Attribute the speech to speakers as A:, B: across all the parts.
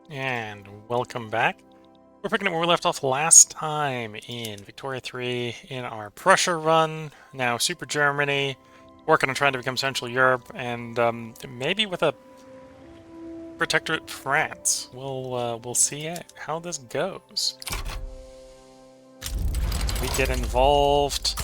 A: And welcome back. We're picking up where we left off last time in Victoria 3 in our Prussia run, now Super Germany, working on trying to become Central Europe, and maybe with a protectorate France. We'll see how this goes. We get involved.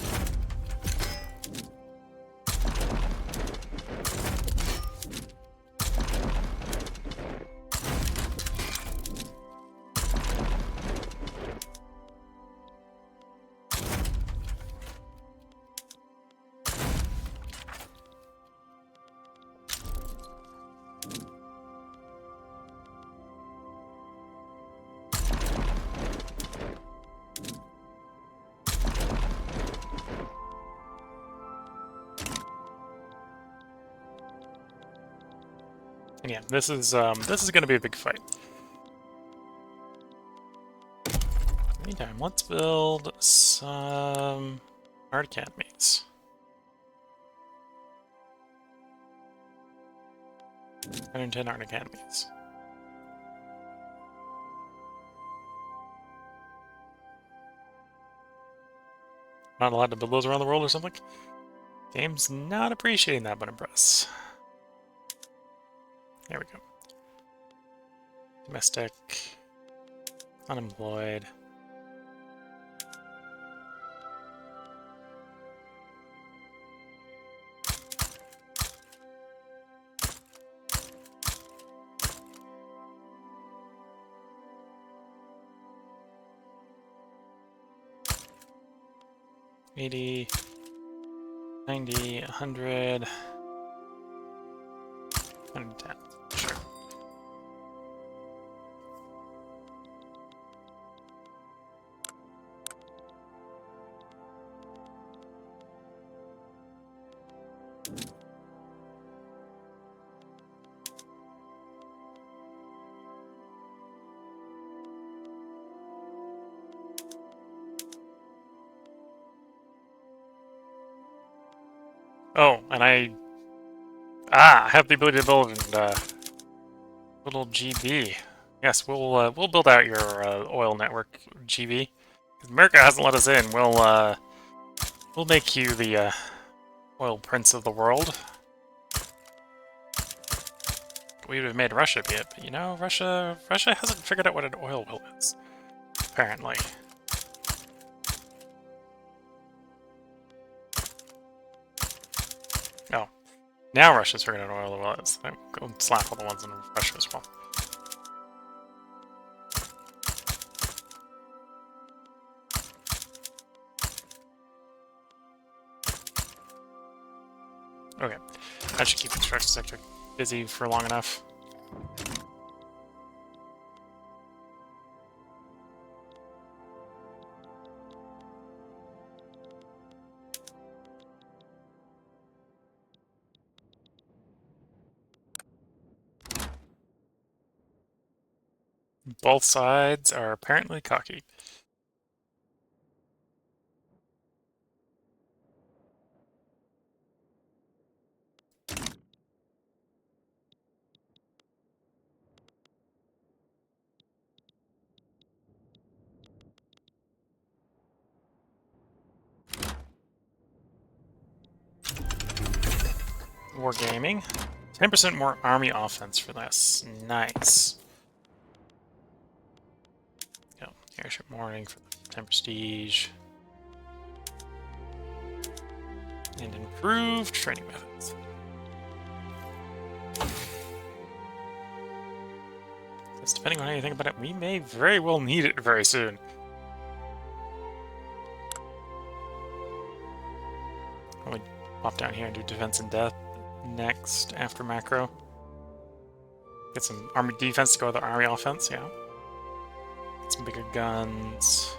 A: And yeah, this is going to be a big fight. Meantime, let's build some art academies. 110 art academies. Not allowed to build those around the world or something? Game's not appreciating that button press. There we go. Domestic. Unemployed. $80, $90, $100, $110. Sure. Oh, and I have the ability to build a little GB. Yes, we'll build out your oil network, GB. America hasn't let us in. We'll make you the oil prince of the world. We would have made Russia be it, but you know, Russia hasn't figured out what an oil will is, apparently. Oh, now Russia's figured out what oil will is. Go slap all the ones in Russia as well. Okay, that should keep the construction sector busy for long enough. Both sides are apparently cocky. Wargaming. 10% more army offense for this. Nice. Go. Airship morning for 10 prestige. And improved training methods. Because depending on how you think about it, we may very well need it very soon. Probably pop down here and do defense and death next after macro. Get some army defense to go with the army offense, yeah. Get some bigger guns.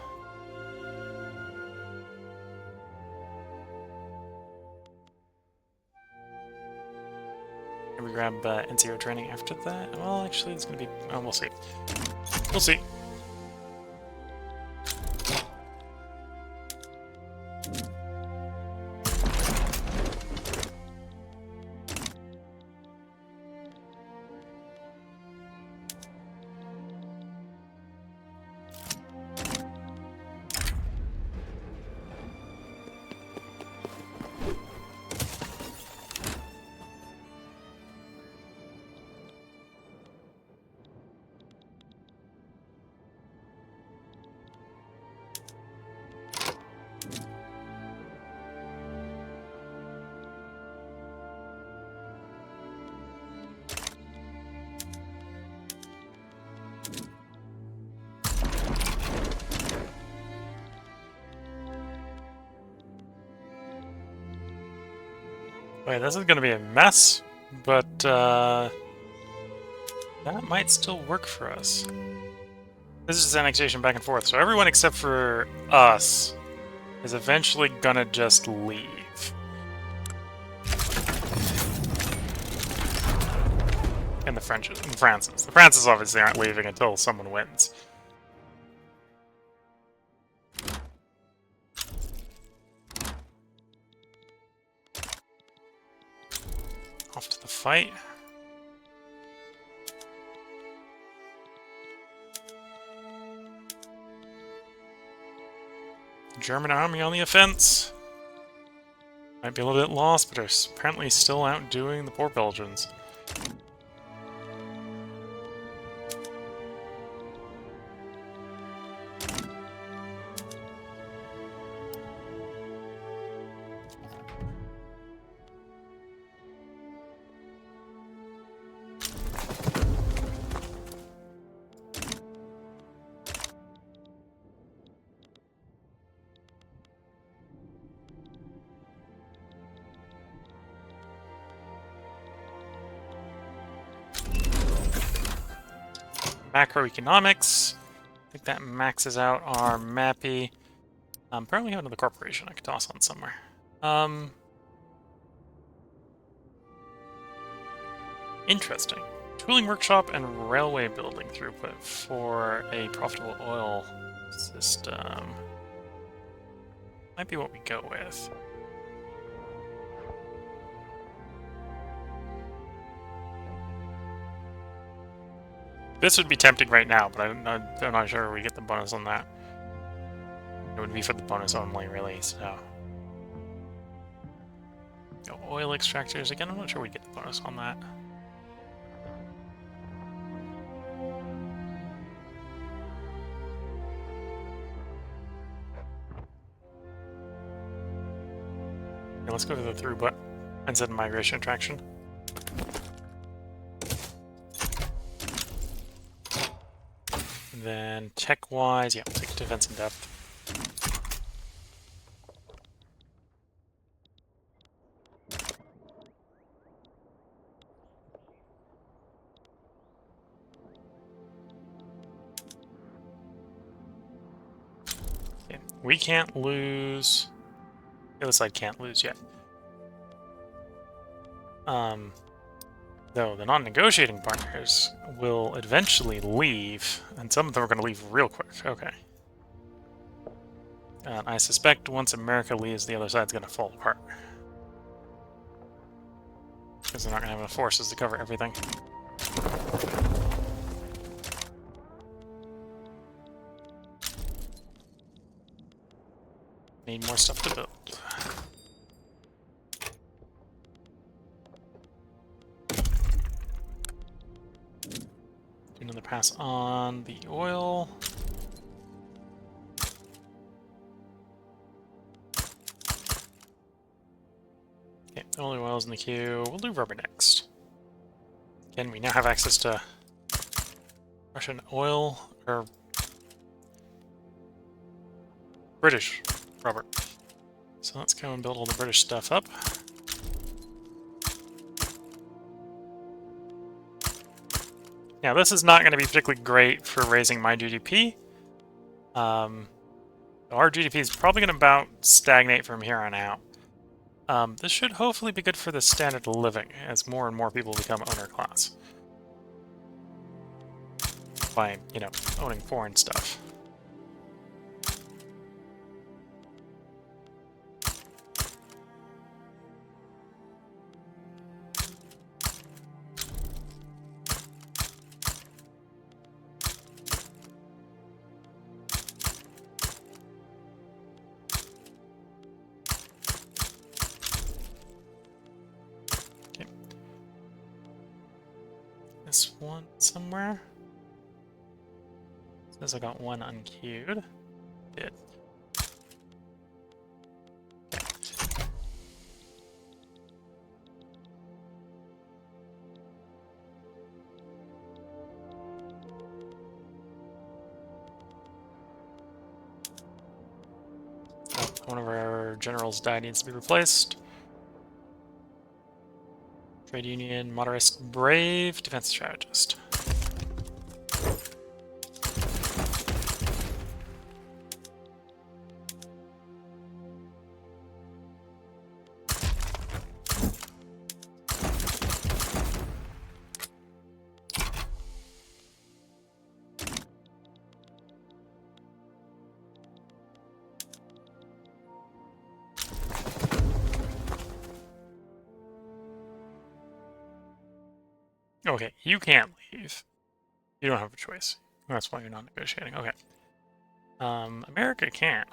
A: Can we grab NCO training after that? Well, actually, it's going to be... Oh, we'll see. We'll see. Wait, this is going to be a mess, but that might still work for us. This is annexation back and forth, so everyone except for us is eventually gonna just leave. And the Frances. The Frances obviously aren't leaving until someone wins. Off to the fight. German army on the offense. Might be a little bit lost, but are apparently still outdoing the poor Belgians. Macroeconomics. I think that maxes out our mappy. Apparently we have another corporation I could toss on somewhere. Interesting. Tooling workshop and railway building throughput for a profitable oil system. Might be what we go with. This would be tempting right now, but I'm not sure we get the bonus on that. It would be for the bonus only, really, so... Oil extractors, again, I'm not sure we get the bonus on that. Okay, let's go to the throughput and set migration attraction. Then tech-wise, yeah, we'll take defense in depth. Okay, we can't lose. The other side can't lose yet. Though the non-negotiating partners will eventually leave, and some of them are going to leave real quick. Okay. I suspect once America leaves, the other side's going to fall apart. Because they're not going to have enough forces to cover everything. Need more stuff to build. Do another pass on the oil. Okay, only oil's in the queue. We'll do rubber next. Again, we now have access to Russian oil, or British rubber. So let's go and build all the British stuff up. Now, this is not going to be particularly great for raising my GDP. Our GDP is probably going to about stagnate from here on out. This should hopefully be good for the standard of living, as more and more people become owner class. By, you know, owning foreign stuff. This one somewhere. Says I got one unqueued. Did. Okay. Oh, one of our generals died, needs to be replaced. Trade union, motorist, brave, defense strategist. Okay, you can't leave. You don't have a choice. That's why you're not negotiating. Okay. America can't.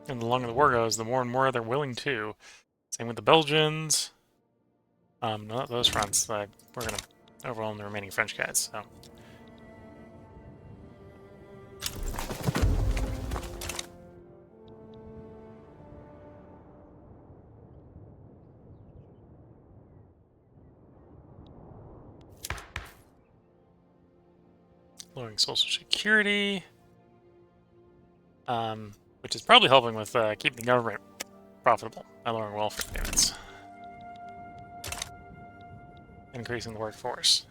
A: And the longer the war goes, the more and more they're willing to. Same with the Belgians. Not those fronts. We're gonna overwhelm the remaining French guys. So. Lowering social security, which is probably helping with keeping the government profitable by lowering welfare payments, increasing the workforce.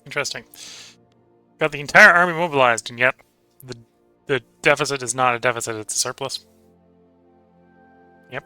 A: Interesting. Got the entire army mobilized, and yet the deficit is not a deficit, it's a surplus. Yep.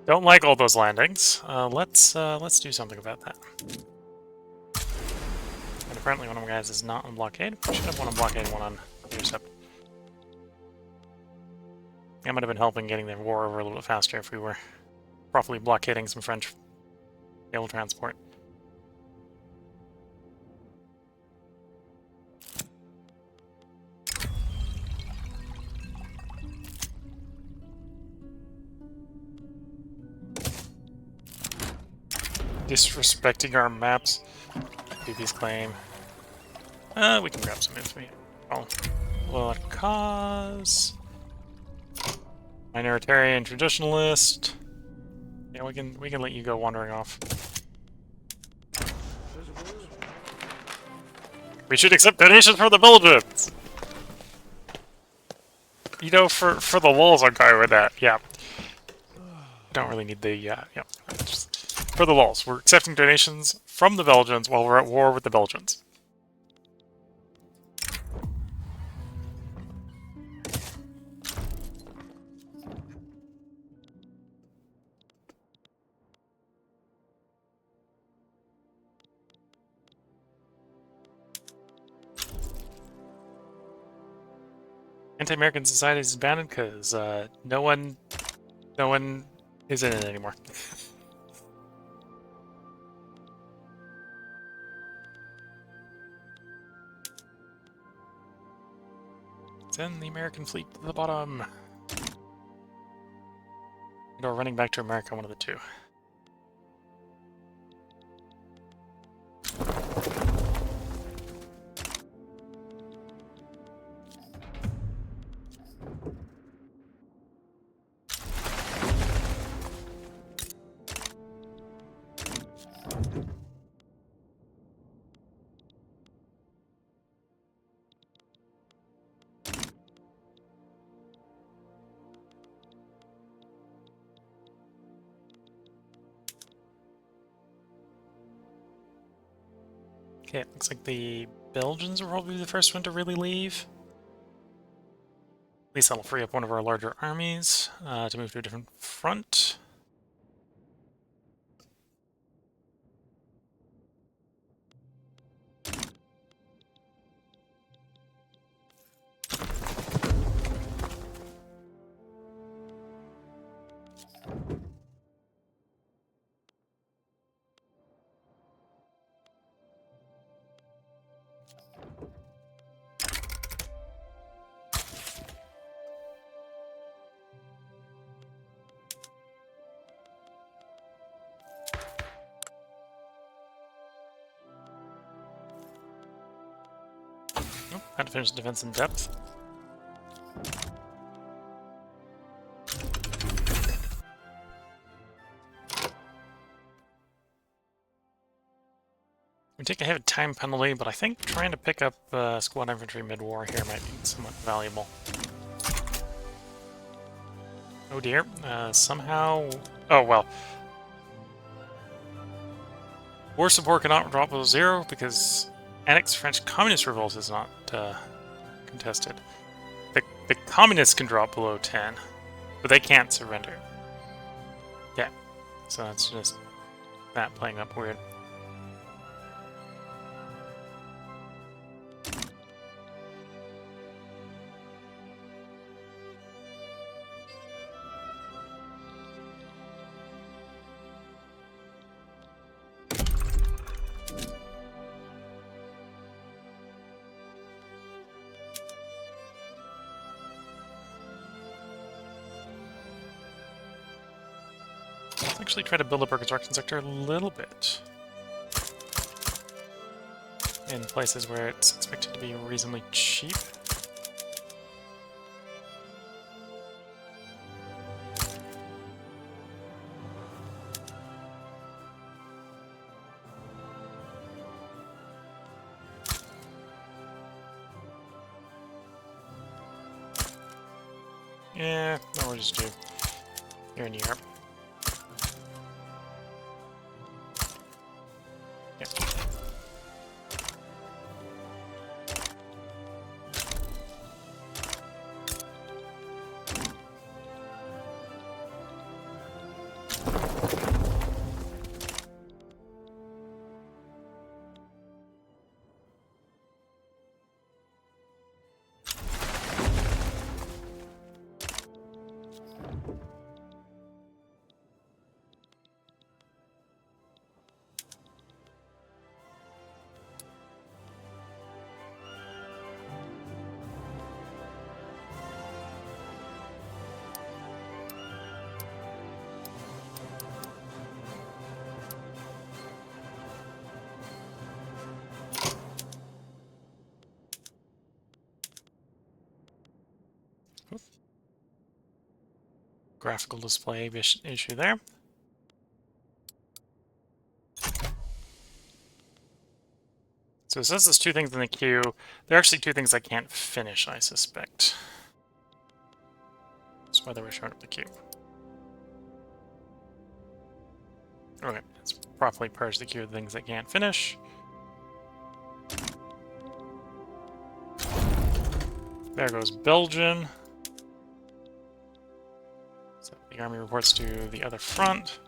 A: Don't like all those landings. Let's do something about that. And apparently one of my guys is not on blockade. We should have one on blockade and one on intercept. That might have been helping getting the war over a little bit faster if we were properly blockading some French naval transport. Disrespecting our maps. BB's claim. We can grab some info. Oh, well, cause minoritarian traditionalist. Yeah, we can let you go wandering off. We should accept donations from the Belgians. You know, for the lulz, I'm fine with that. Yeah. Don't really need the yeah. Just for the lulz, we're accepting donations from the Belgians while we're at war with the Belgians. Anti-American society is banned because no one is in it anymore. Send the American fleet to the bottom. Or running back to America, one of the two. Okay, it looks like the Belgians will probably be the first one to really leave. least that'll free up one of our larger armies to move to a different front. Oh, had to finish the defense in depth. We take a heavy time penalty, but I think trying to pick up squad infantry mid-war here might be somewhat valuable. Oh dear, somehow... Oh, well. War support cannot drop below 0 because Annex French Communist Revolt is not contested. The Communists can drop below 10, but they can't surrender. Yeah, so that's just that playing up weird. Let's actually try to build up our construction sector a little bit in places where it's expected to be reasonably cheap. Yeah, no, we'll just do here in Europe. Yeah. Graphical display issue there. So it says there's 2 things in the queue. There are actually 2 things I can't finish, I suspect. That's why they were showing up the queue. Okay, let's properly purge the queue of things I can't finish. There goes Belgian. So the army reports to the other front.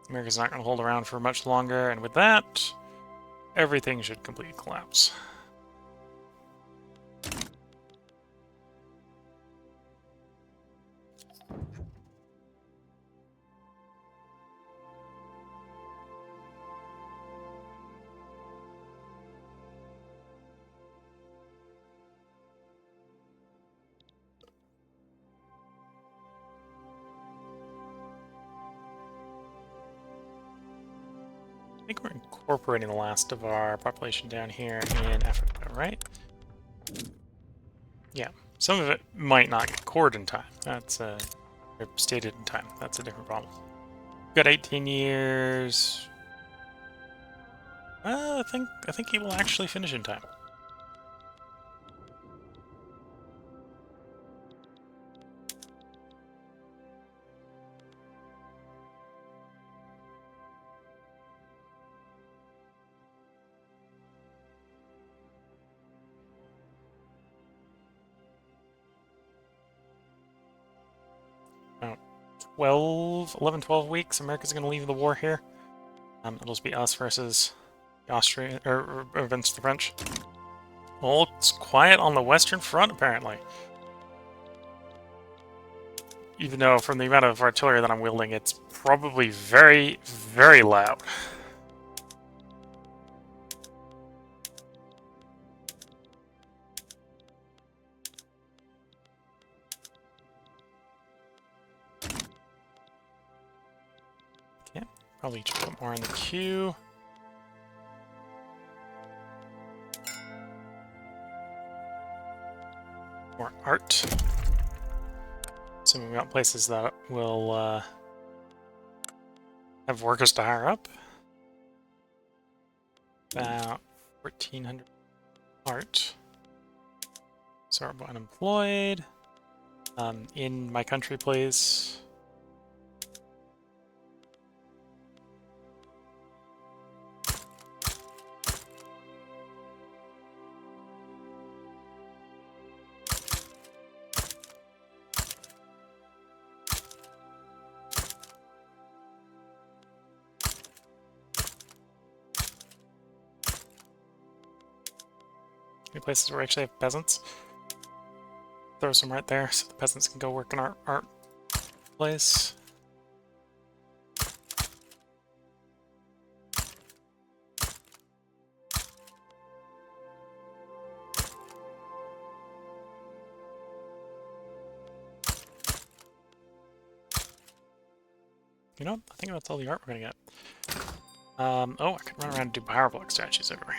A: America's not going to hold around for much longer, and with that, everything should completely collapse. I think we're incorporating the last of our population down here in Africa, right? Yeah, some of it might not get cored in time. That's or stated in time. That's a different problem. We've got 18 years. I think he will actually finish in time. 11, 12 weeks, America's going to leave the war here. It'll just be us versus the Austrian, or against the French. Well, it's quiet on the Western Front, apparently. Even though, from the amount of artillery that I'm wielding, it's probably very, very loud. Okay, probably just put more in the queue. More art. Assuming we got places that will have workers to hire up. About 1,400 art. So we're unemployed. In my country, please. Any places where we actually have peasants? Throw some right there so the peasants can go work in our art place. You know what? I think that's all the art we're gonna get. Oh, I can run around and do parabolic statues everywhere.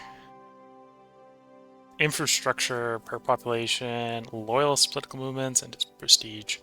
A: Infrastructure per population, loyalist political movements, and just prestige.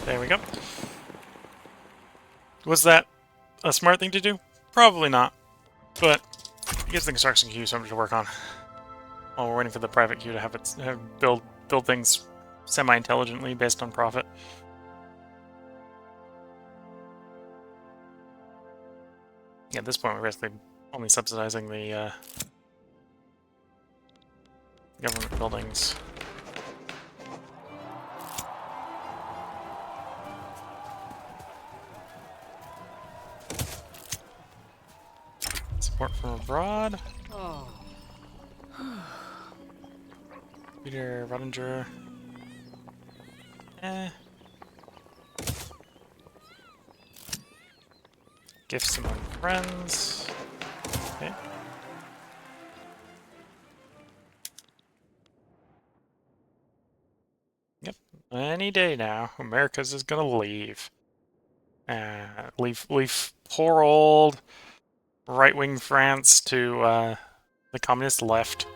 A: There we go. Was that a smart thing to do? Probably not. But it gives the construction queue something to work on. While we're waiting for the private queue to have it build things semi-intelligently based on profit. Yeah, at this point we're basically only subsidizing the government buildings. Support from abroad. Oh. Peter Rodinger. Gifts among friends. Okay. Yep. Any day now, America's is gonna leave. Leave poor old right-wing France to the communist left.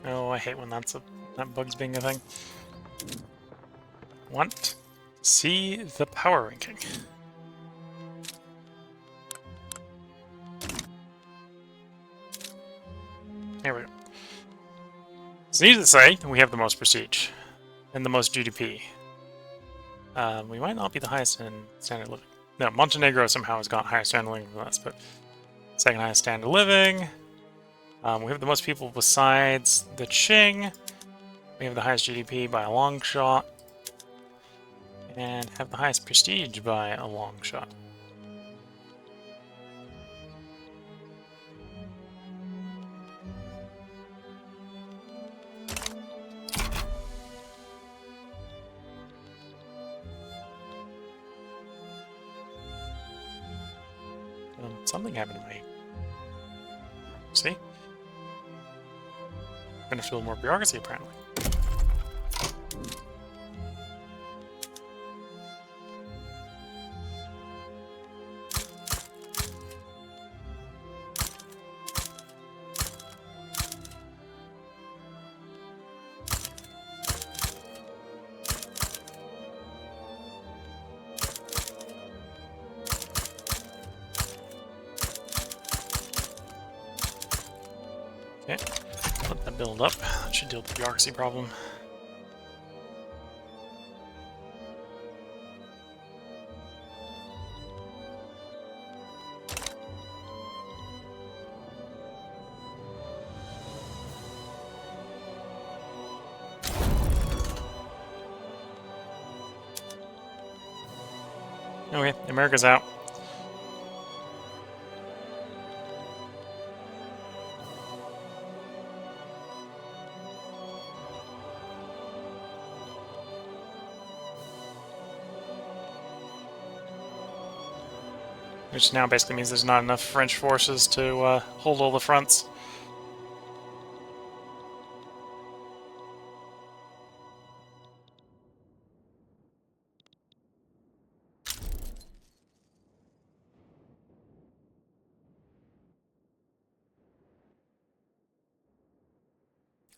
A: Oh, I hate when that bug's being a thing. Want to see the power ranking. Here we go. So needless to say, we have the most prestige and the most GDP. We might not be the highest in standard living. No, Montenegro somehow has got higher standard living than us, but second highest standard living. We have the most people besides the Qing. We have the highest GDP by a long shot. And have the highest prestige by a long shot. Something happened to me. See? I'm gonna feel more bureaucracy, apparently. Okay, let that build up. That should deal with the bureaucracy problem. Okay, America's out. Which now basically means there's not enough French forces to hold all the fronts.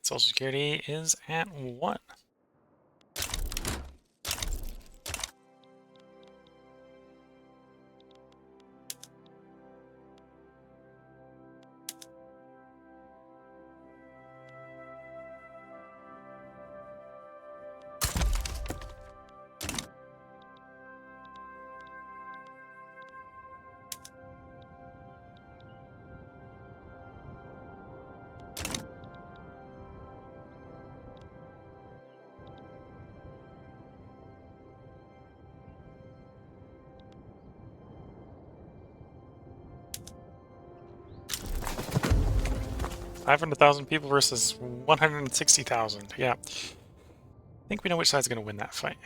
A: Social Security is at 1. $500,000 people versus 160,000. Yeah. I think we know which side's going to win that fight.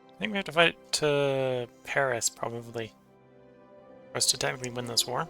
A: I think we have to fight to Paris, probably, for us to technically win this war.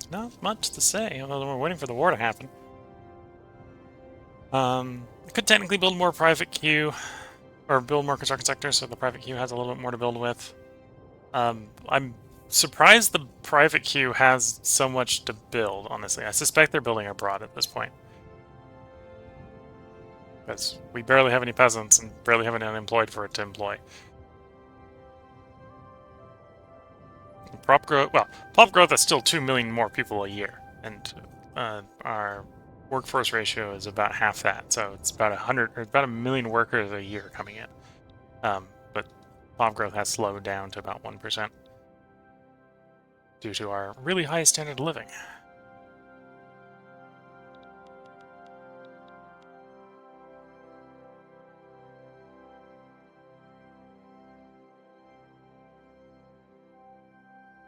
A: Not much to say, although we're waiting for the war to happen. I could technically build more private queue, or build more construction sectors, so the private queue has a little bit more to build with. I'm surprised the private queue has so much to build, honestly. I suspect they're building abroad at this point. Because we barely have any peasants and barely have any unemployed for it to employ. Prop growth, well, pop growth is still 2 million more people a year, and our workforce ratio is about half that, so it's about 1 million workers a year coming in. But pop growth has slowed down to about 1% due to our really high standard of living.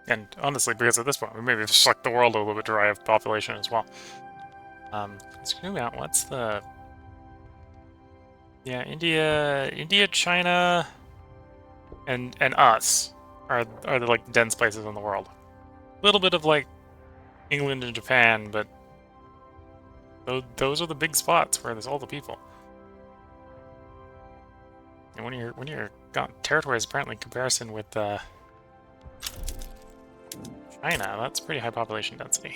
A: And honestly, because at this point, we maybe just sucked the world a little bit dry of population as well. Let's go out. What's the... Yeah, India, China, and us are the like dense places in the world. A little bit of like England and Japan, but those are the big spots where there's all the people. And when you're got territories apparently in comparison with China, that's pretty high population density.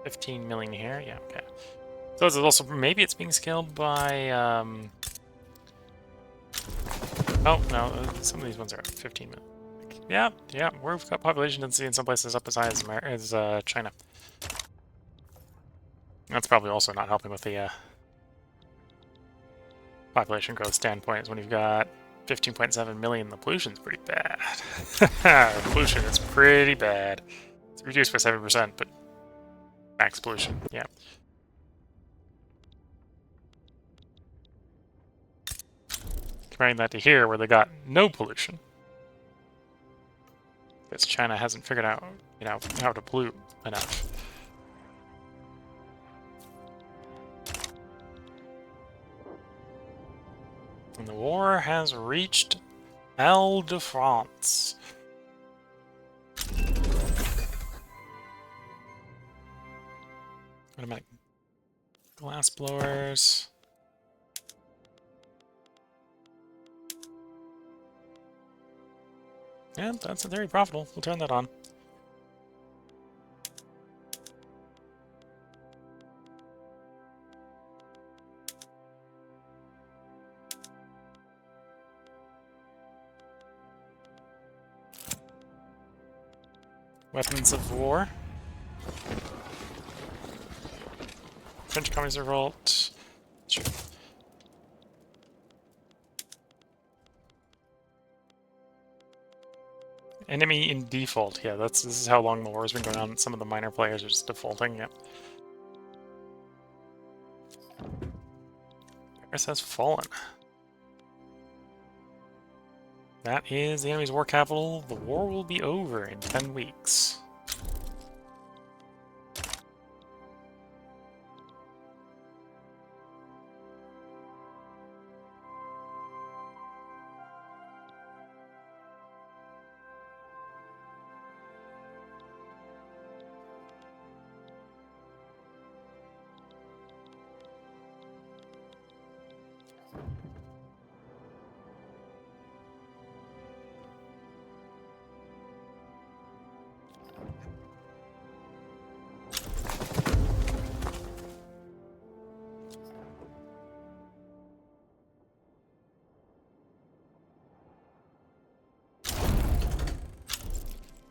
A: 15 million here, yeah, okay. So it's also maybe it's being scaled by oh no, some of these ones are 15 million. Yeah, we've got population density in some places up as high as China. That's probably also not helping with the population growth standpoint, is when you've got 15.7 million, the pollution's pretty bad. Pollution is pretty bad. It's reduced by 7%, but max pollution, yeah. Comparing that to here, where they got no pollution. Because China hasn't figured out, how to pollute enough. And the war has reached Ile de France. Automatic glass blowers. Yeah, that's very profitable. We'll turn that on. Weapons of war. French Communist Revolt. Sure. Enemy in default. Yeah, this is how long the war's been going on. Some of the minor players are just defaulting. Yep. Paris has fallen. That is the enemy's war capital. The war will be over in 10 weeks.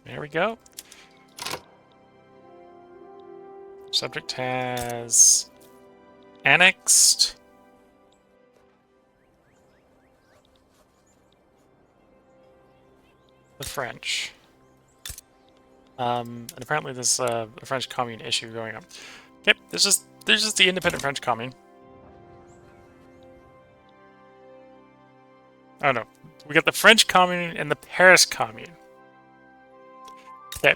A: There we go. Subject has annexed the French. And apparently there's a French commune issue going on. Okay, there's just the independent French commune. Oh no, we got the French commune and the Paris commune. Okay.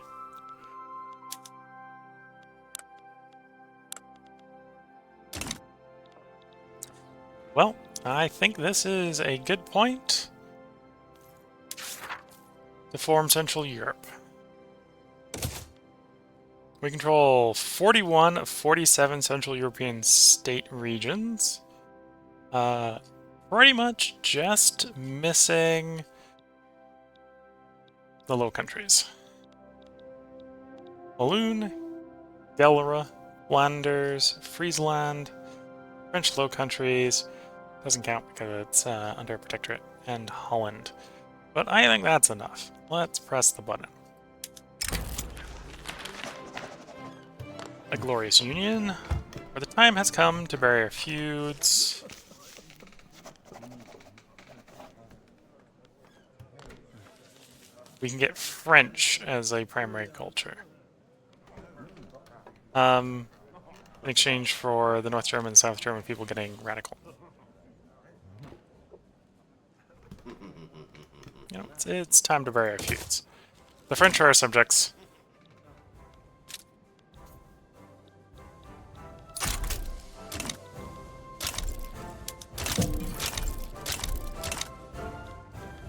A: Well, I think this is a good point to form Central Europe. We control 41 of 47 Central European state regions. Pretty much just missing the Low Countries. Walloon, Delra, Flanders, Friesland, French Low Countries, doesn't count because it's under a protectorate, and Holland. But I think that's enough. Let's press the button. A glorious union, where the time has come to bury our feuds. We can get French as a primary culture. In exchange for the North German and South German people getting radical. You know, it's time to bury our feuds. The French are our subjects.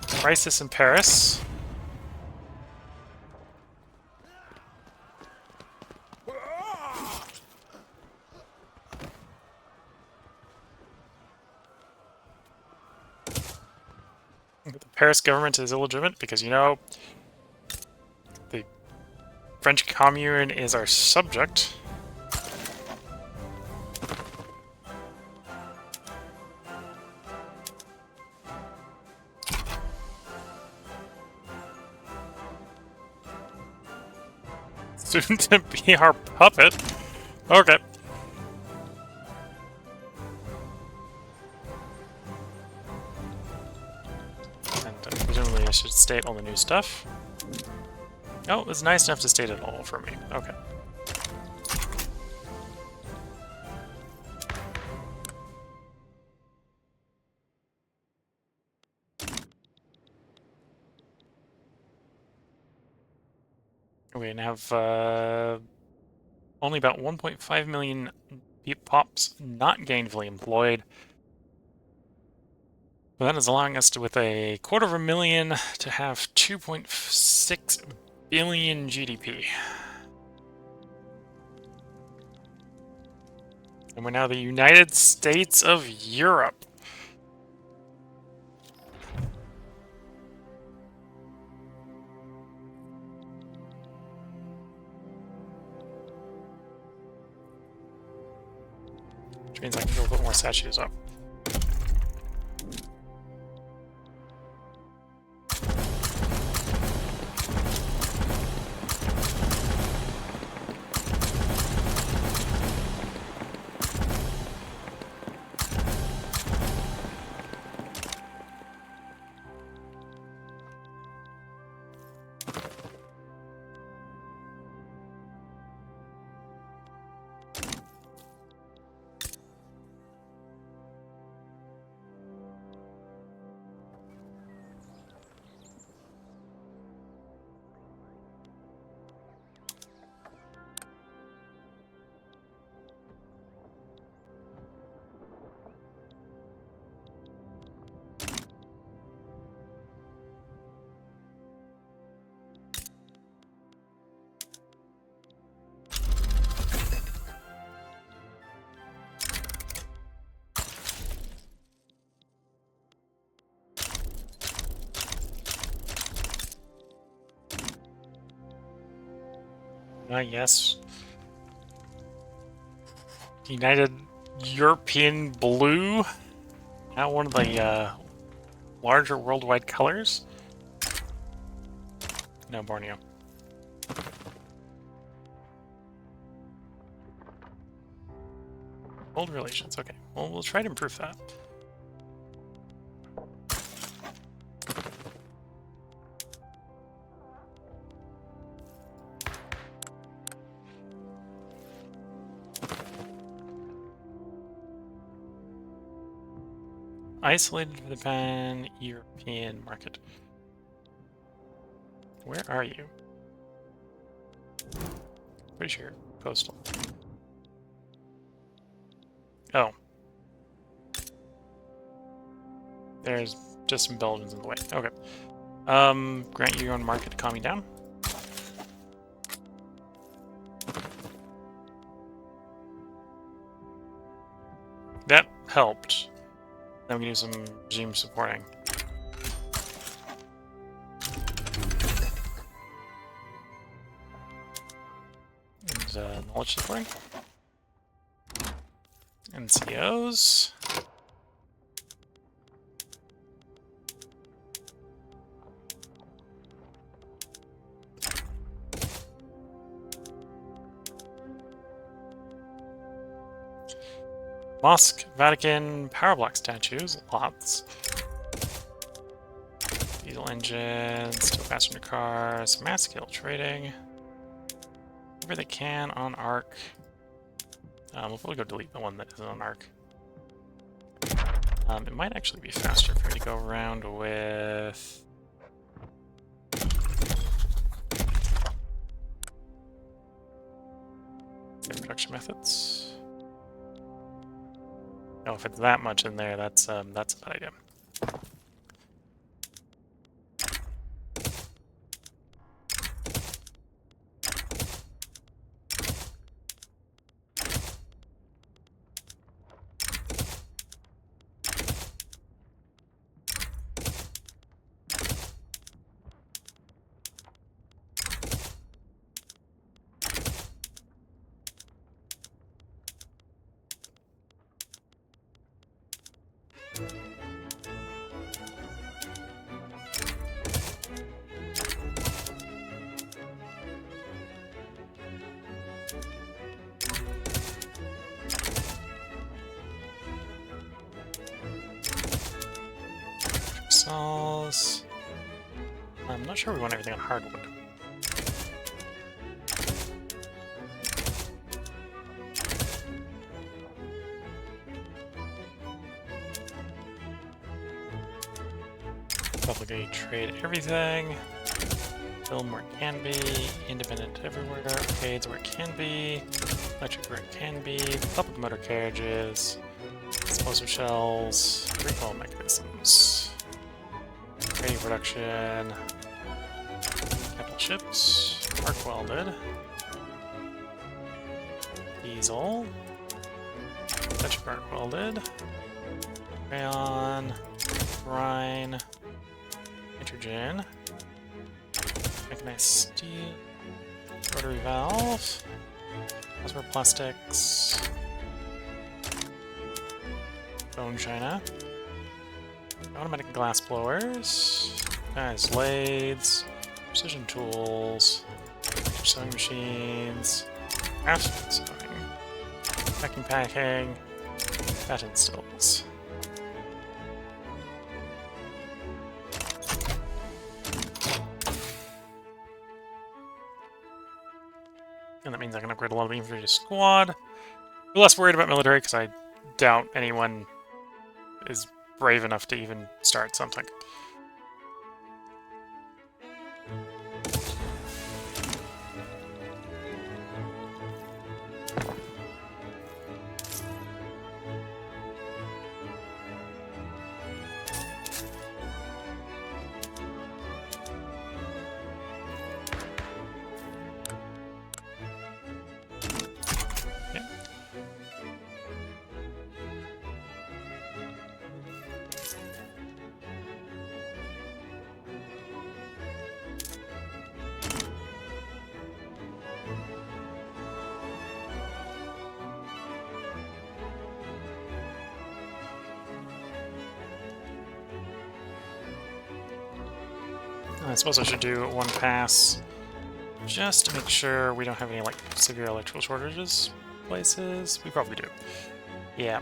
A: Crisis in Paris. The Paris government is illegitimate because, you know, the French commune is our subject. Soon to be our puppet. Okay. And presumably I should state all the new stuff. Oh, it's nice enough to state it all for me. Okay. We have only about 1.5 million pops not gainfully employed. But that is allowing us to, with a 250,000, to have 2.6 billion GDP. And we're now the United States of Europe. Which means I can go put more statues up. Yes. United European Blue. Now one of the larger worldwide colors. No, Borneo. Old relations, okay. Well, we'll try to improve that. Isolated for the pan-European market. Where are you? Pretty sure coastal. Oh. There's just some Belgians in the way. Okay. Grant you your own market to calm me down. That helped. Now we can do some regime supporting. And knowledge supporting. NCOs. Mosque, Vatican, power block statues, lots. Diesel engines, still passenger cars, mass scale trading. Whatever they can on Arc. We'll probably go delete the one that isn't on Arc. It might actually be faster for me to go around with Okay, production methods. Oh, if it's that much in there, that's a bad idea. Saws. I'm not sure we want everything on hardwood. Probably trade everything. Film where it can be. Independent everywhere. Arcades where it can be. Electric where it can be. Public motor carriages. Explosive shells. Recall mechanisms. Trading production. Capital ships. Arc welded. Diesel. Electric arc welded. Rayon. Brine. Nitrogen. Mechanized steel. Rotary valve. Plasma plastics. Bone china. Automatic glass blowers. Guys, lathes. Precision tools. Sewing machines. Craftsman sewing. Packing. Patent stills. And that means I can upgrade a lot of the infantry to squad. I'm less worried about military because I doubt anyone is brave enough to even start something. I suppose I should do one pass just to make sure we don't have any like severe electrical shortages places. We probably do. Yeah.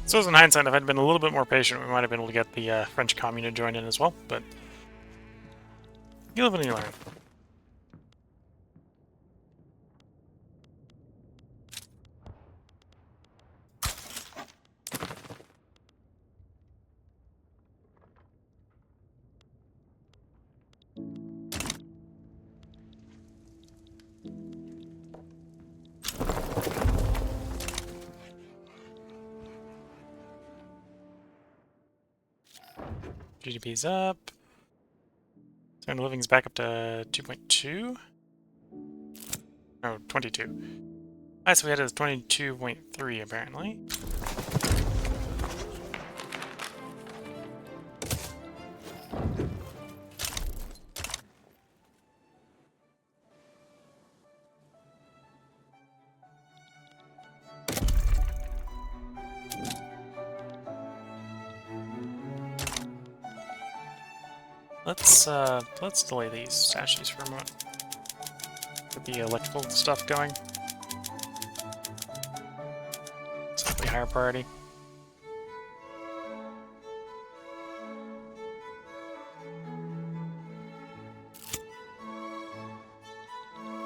A: So in hindsight, if I'd been a little bit more patient, we might have been able to get the French Commune to join in as well, but you live and you learn. GDP's up. And living's back up to 2.2? No, 22. Alright, so we had a 22.3 apparently. Let's delay these statues for a moment. Get the electrical stuff going. Slightly higher priority.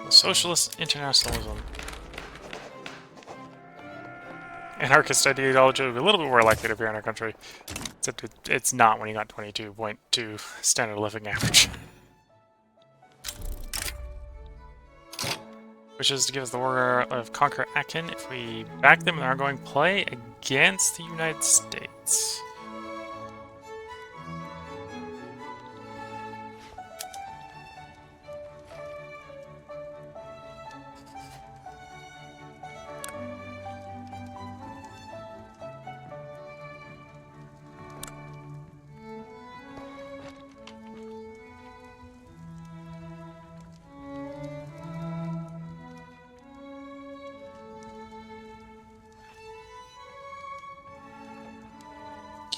A: Socialist internationalism. Anarchist ideology would be a little bit more likely to appear in our country. Except it's not when you got 22.2 standard living average. Which is to give us the war of Conquer Akin if we back them in our ongoing play against the United States.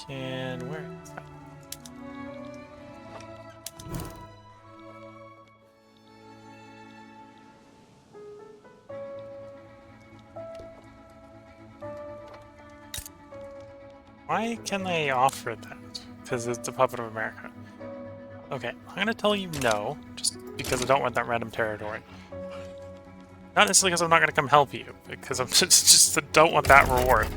A: Where is that? Why can they offer that? Because it's a puppet of America. Okay, I'm gonna tell you no, just because I don't want that random territory. Not necessarily because I'm not gonna come help you, because I'm just don't want that reward.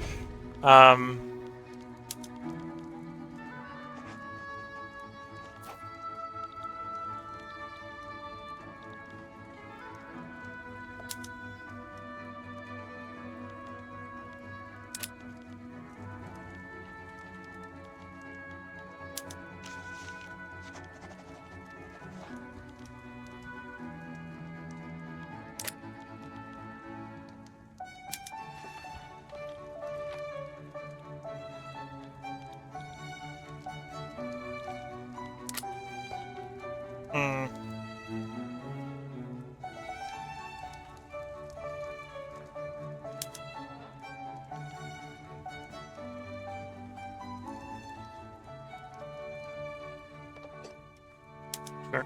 A: Sure.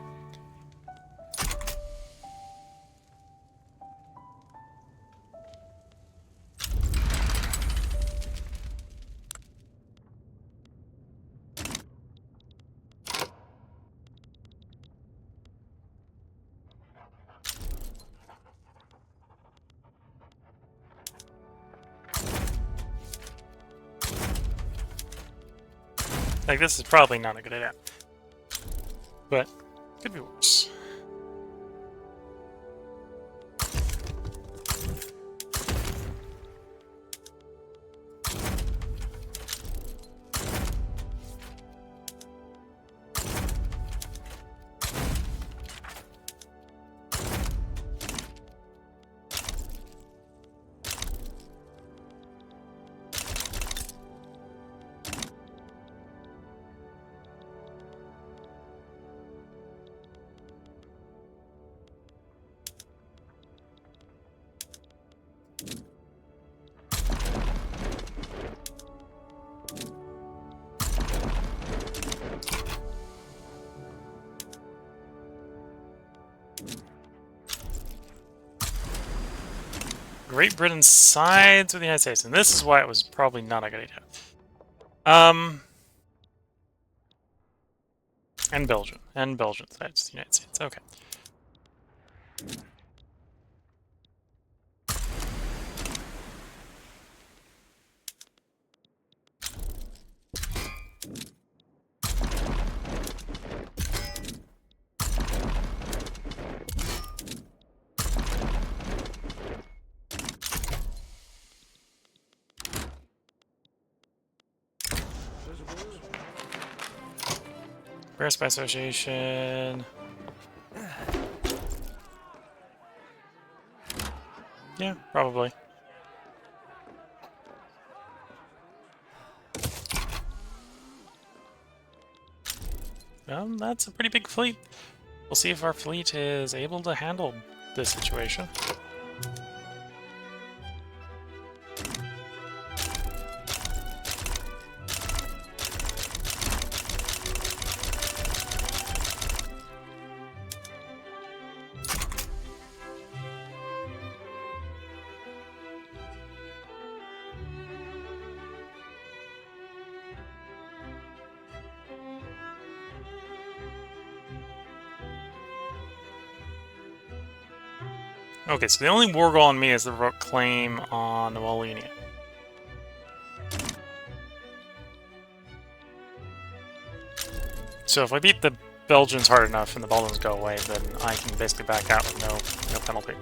A: Like, this is probably not a good idea. But, could be worse. Great Britain sides with the United States, and this is why it was probably not a good idea. And Belgium. And Belgium sides with the United States. Okay. Progress by association. Yeah, probably. That's a pretty big fleet. We'll see if our fleet is able to handle this situation. Okay, so the only war goal on me is the rook claim on Wallonia. So if I beat the Belgians hard enough and the Belgians go away, then I can basically back out with no penalty.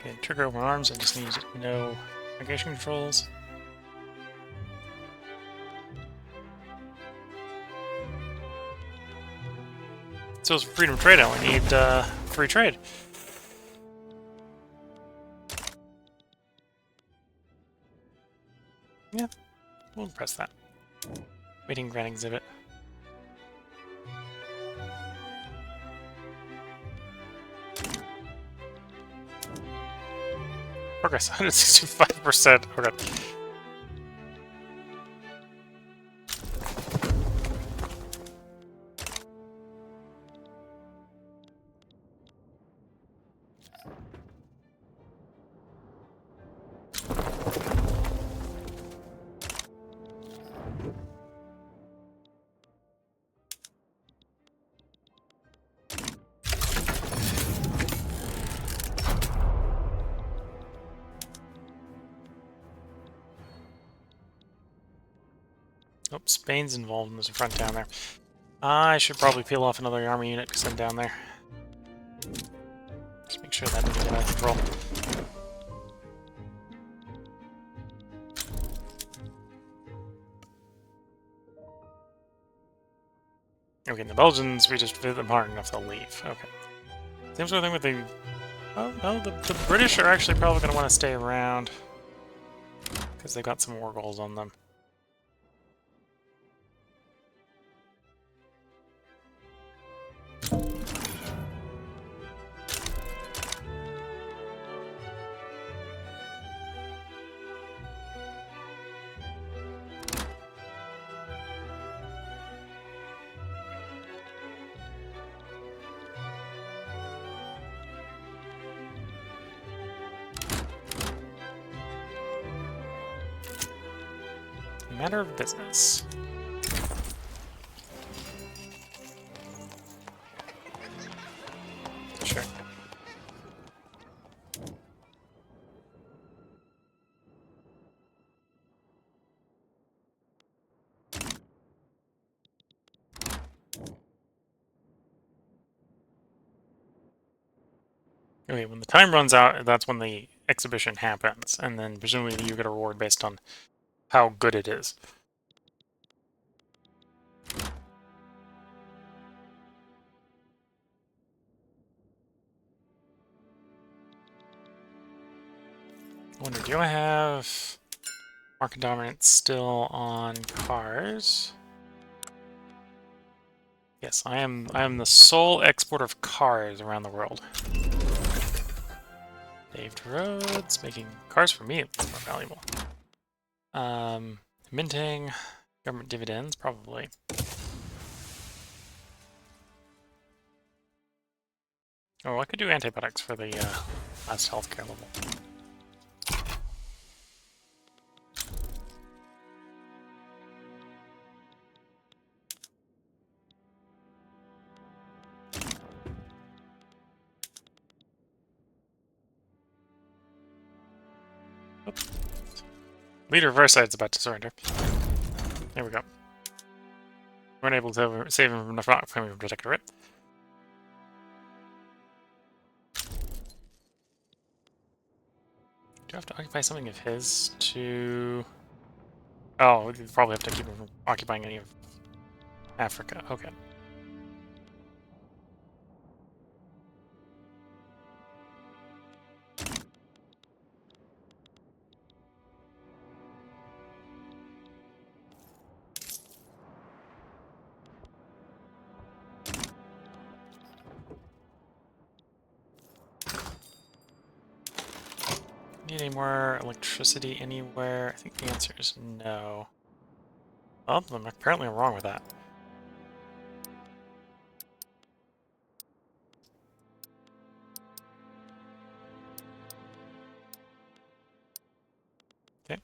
A: Okay, trigger open arms, I just need no navigation controls. So it's freedom of trade, I only need free trade. Yeah, we'll press that. Waiting grant exhibit. Progress 165%. Oh god. Oh, Spain's involved in this front down there. I should probably peel off another army unit to send down there. Just make sure that doesn't get out of control. Okay, and the Belgians, we just hit them hard enough they'll leave. Okay. Same sort of thing with the... Oh, no, the British are actually probably going to want to stay around. Because they've got some war goals on them. Matter of business. Sure. Okay, when the time runs out, that's when the exhibition happens, and then presumably you get a reward based on how good it is. I wonder, do I have market dominance still on cars? Yes, I am the sole exporter of cars around the world. Paved roads, making cars for me it's more valuable. Minting, government dividends, probably. Oh, I could do antibiotics for the last healthcare level. Leader of our side is about to surrender. There we go. Weren't able to save him from the from Protectorate. Do I have to occupy something of his to... Oh, we probably have to keep him from occupying any of Africa. Okay. Need any more electricity anywhere? I think the answer is no. Oh, I'm apparently wrong with that. Okay.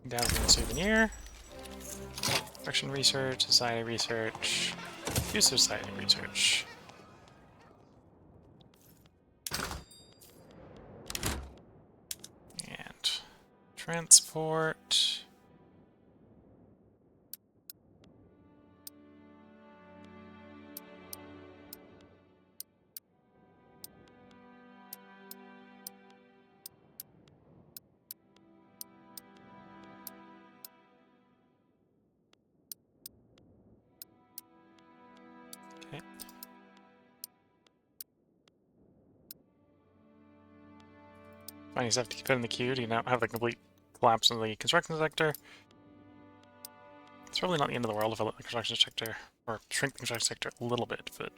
A: Down to the souvenir. Production research, society research, use society research. And transport. Okay. Finding stuff to keep it in the queue. Do you now have the complete collapse in the construction sector? It's probably not the end of the world if I let the construction sector, or shrink the construction sector a little bit, but...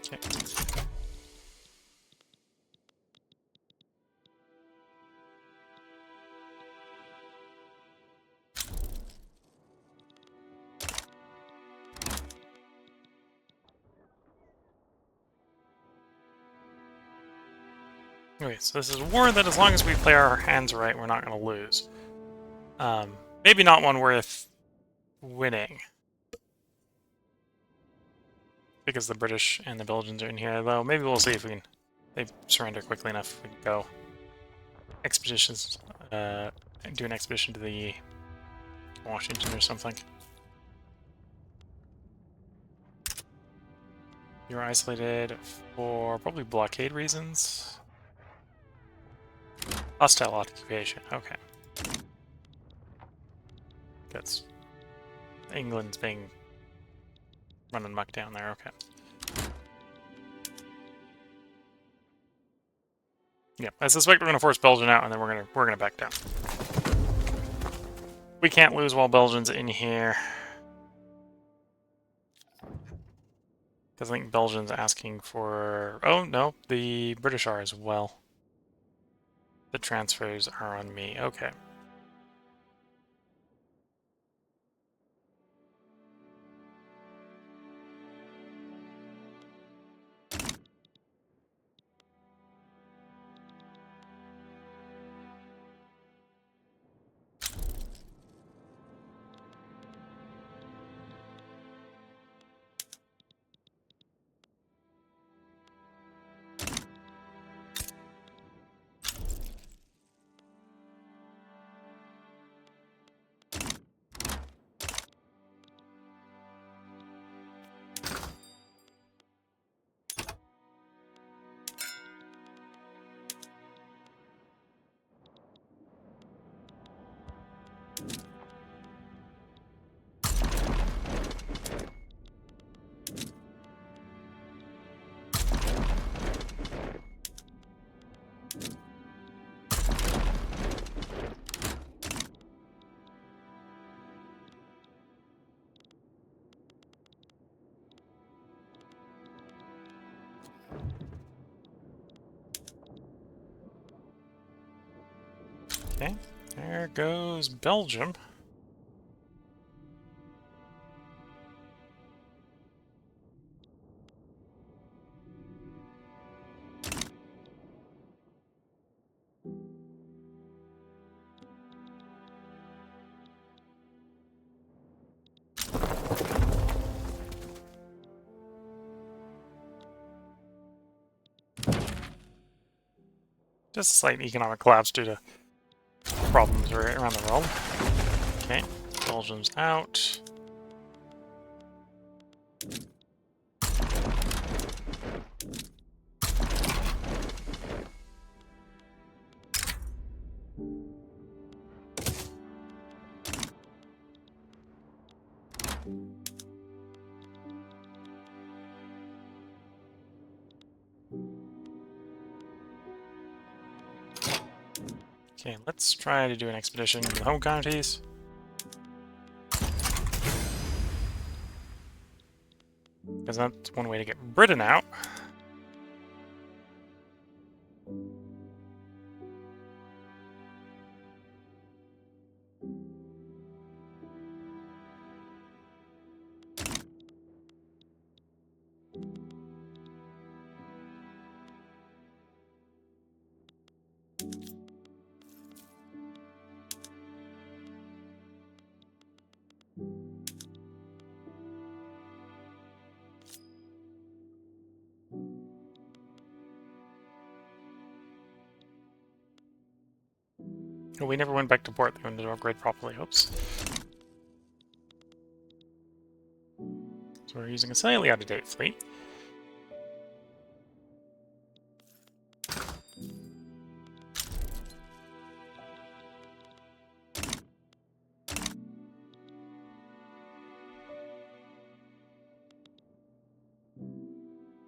A: Okay. Okay, so this is a war that as long as we play our hands right, we're not going to lose. Maybe not one worth winning. Because the British and the Belgians are in here, though. Maybe we'll see if we can... They surrender quickly enough. We can go expeditions, do an expedition to the Washington or something. You're isolated for probably blockade reasons. Hostile occupation, okay. That's... England's being... running muck down there, okay. Yeah, I suspect we're gonna force Belgium out and then we're gonna back down. We can't lose while Belgium's in here. Because I think Belgium's asking for... Oh, no, the British are as well. The transfers are on me, okay. Okay, there goes Belgium. Just a slight economic collapse due to problems around the world. Okay, Belgium's out. Okay, let's try to do an expedition to the home counties. Because that's one way to get Britain out. Oh, we never went back to port. They wanted to upgrade properly. Oops. So we're using a slightly out-of-date fleet.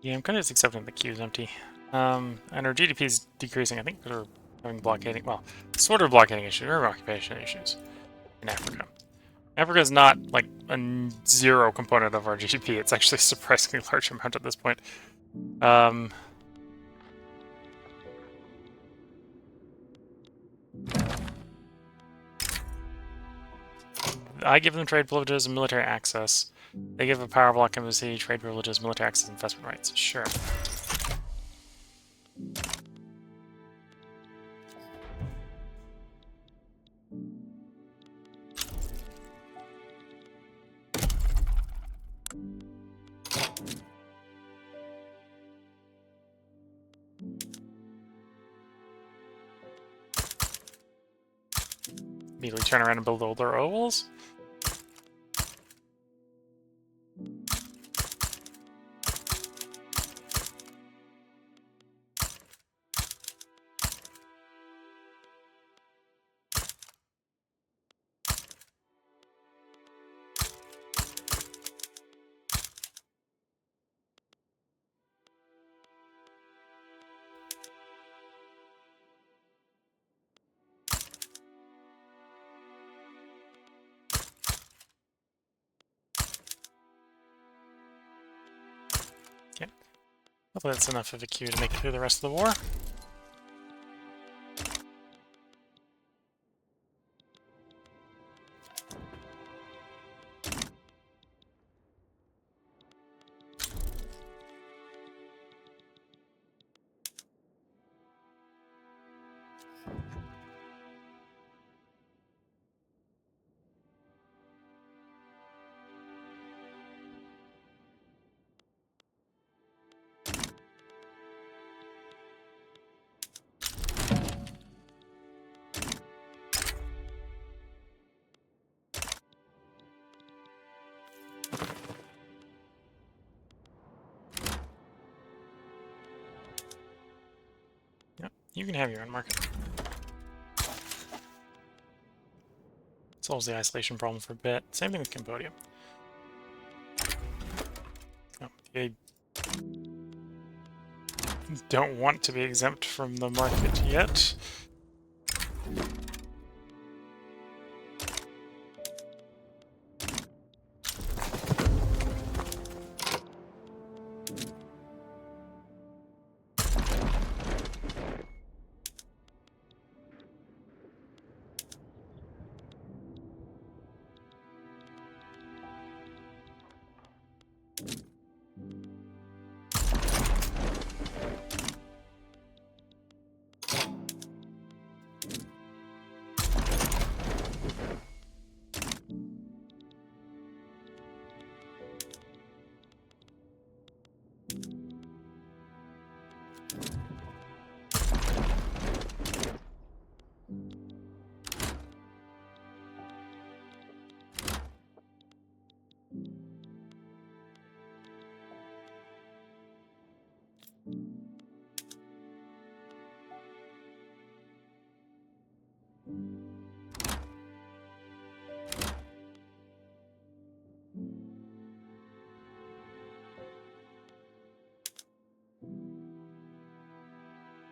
A: Yeah, I'm kind of just accepting the queue is empty. And our GDP is decreasing, I think, because we're having blockading, well, sort of blockading issues, or occupation issues in Africa. Africa is not, like, a zero component of our GDP. It's actually a surprisingly large amount at this point. I give them trade privileges and military access. They give a power block embassy, trade privileges, military access, investment rights. Sure. Immediately turn around and build all their ovals. Okay. Hopefully that's enough of a queue to make it through the rest of the war. Yep, you can have your own market. Solves the isolation problem for a bit. Same thing with Cambodia. Oh, they don't want to be exempt from the market yet.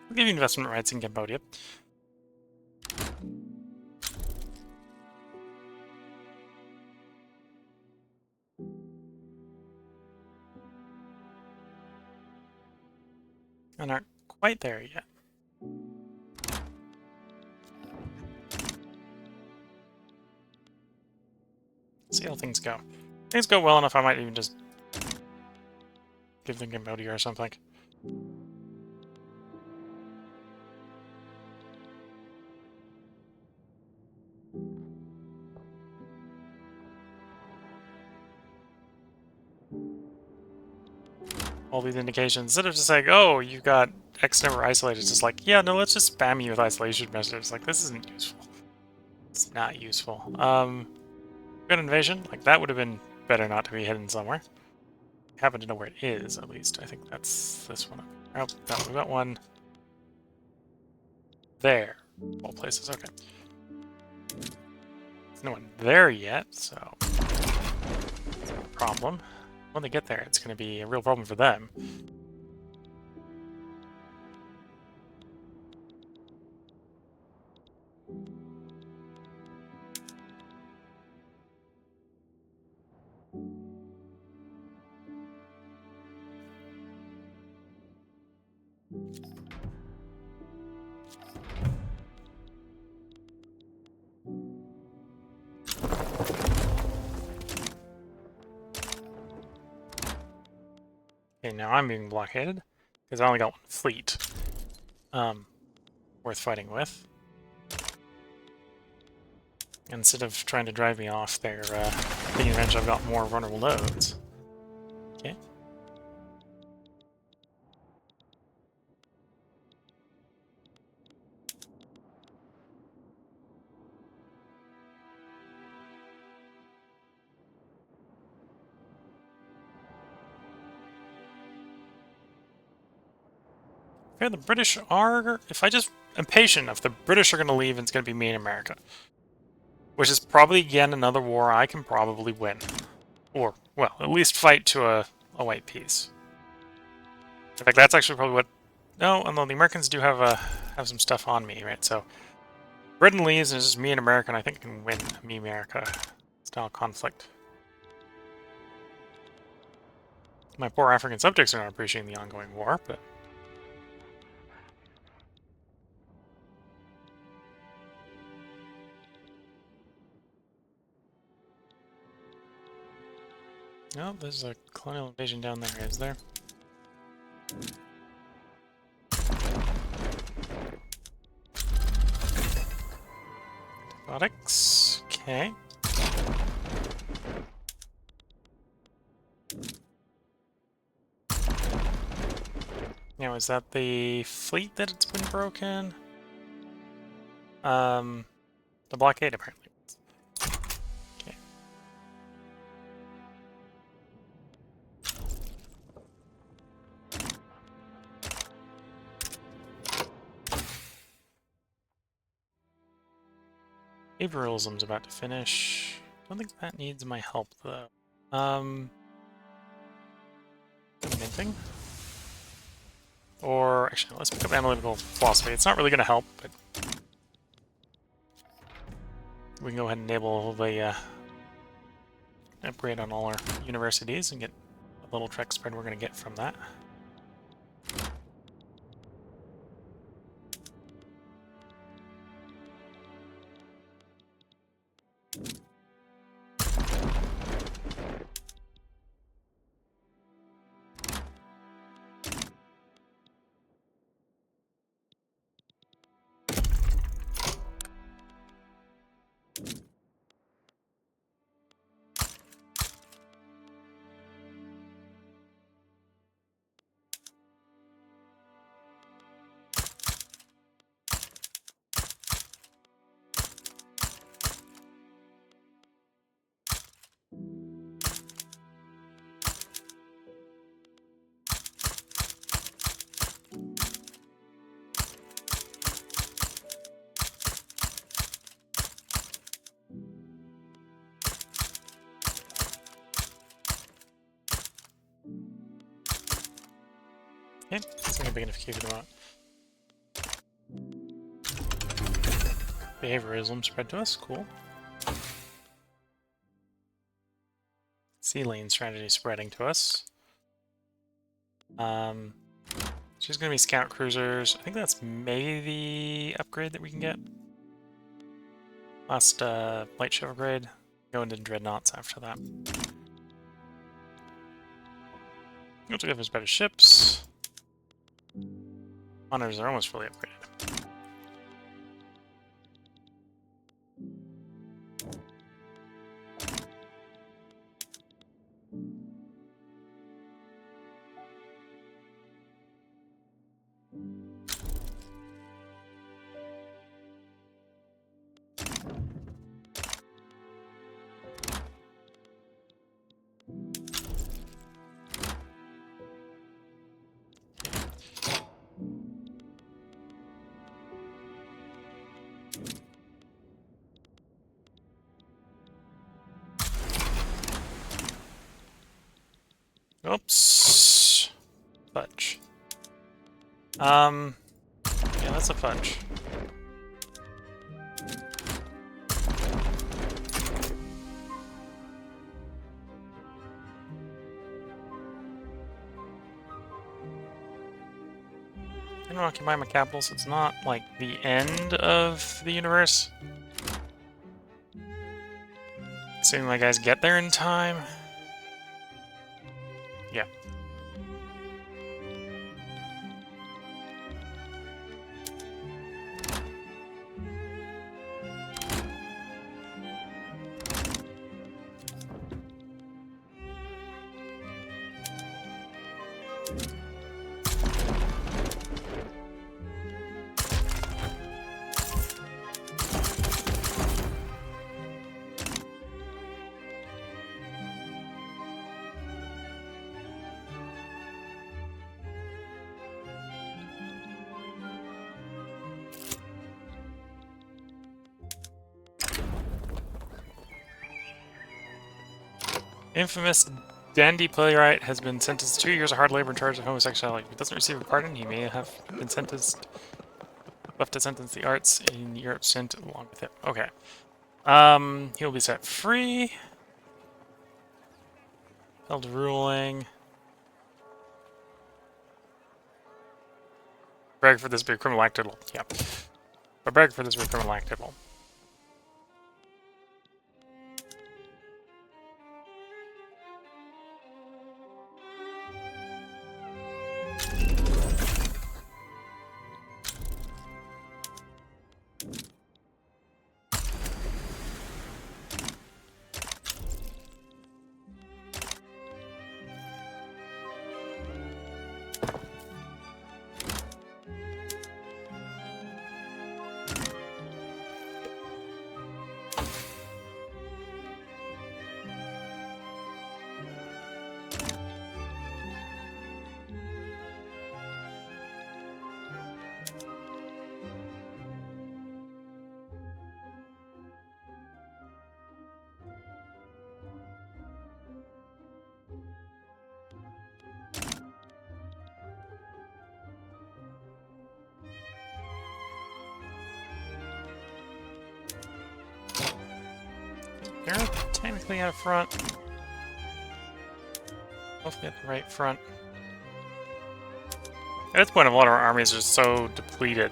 A: I'll give you investment rights in Cambodia. And aren't quite there yet. See how things go. Things go well enough, I might even just give them Cambodia or something. All these indications, instead of just like, oh, you got X number isolated, it's just like, yeah, no, let's just spam you with isolation messages. Like, this isn't useful. It's not useful. Good invasion? Like, that would have been better not to be hidden somewhere. Happen to know where it is, at least. I think that's this one. Oh, no, we got one there. All places, okay. There's no one there yet, so problem. When they get there, it's going to be a real problem for them. Okay, now I'm being blockaded because I only got one fleet worth fighting with. Instead of trying to drive me off, they're taking advantage. I've got more vulnerable nodes. Okay. Okay, the British are... If I just am patient enough, the British are going to leave and it's going to be me and America. Which is probably, again, another war I can probably win. Or, well, at least fight to a white peace. In fact, that's actually probably what... No, although the Americans do have some stuff on me, right? So, Britain leaves and it's just me and America, and I think I can win me America style conflict. My poor African subjects are not appreciating the ongoing war, but... No, there's a colonial invasion down there, is there? Robotics. Okay. Now, is that the fleet that it's been broken? The blockade, apparently. Okay. Behavioralism's about to finish. Don't think that needs my help, though. Minting? Or, actually, let's pick up analytical philosophy. It's not really going to help, but... we can go ahead and enable the upgrade on all our universities and get a little trek spread we're going to get from that. big enough cube to want. Behaviorism spread to us, cool. Sea lane strategy spreading to us. She's gonna be scout cruisers. I think that's maybe the upgrade that we can get. Last light ship upgrade. Go into dreadnoughts after that. We'll give us better ships. Honors are almost fully upgraded. Oops. Fudge. Yeah, that's a fudge. I don't occupy my capital, so it's not like the end of the universe. Assuming my guys get there in time. Yeah. Infamous dandy playwright has been sentenced to 2 years of hard labor and charged with homosexuality. If he doesn't receive a pardon, he may have been sentenced, left to sentence the arts in Europe sent along with it. Okay. He'll be set free. Held ruling. Brag for this big criminal actable. Yep. But brag for this big criminal actable. They're technically out front. Hopefully at the right front. At this point, a lot of our armies are so depleted.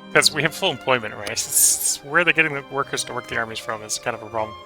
A: Because we have full employment, right? It's where they're getting the workers to work the armies from is kind of a problem.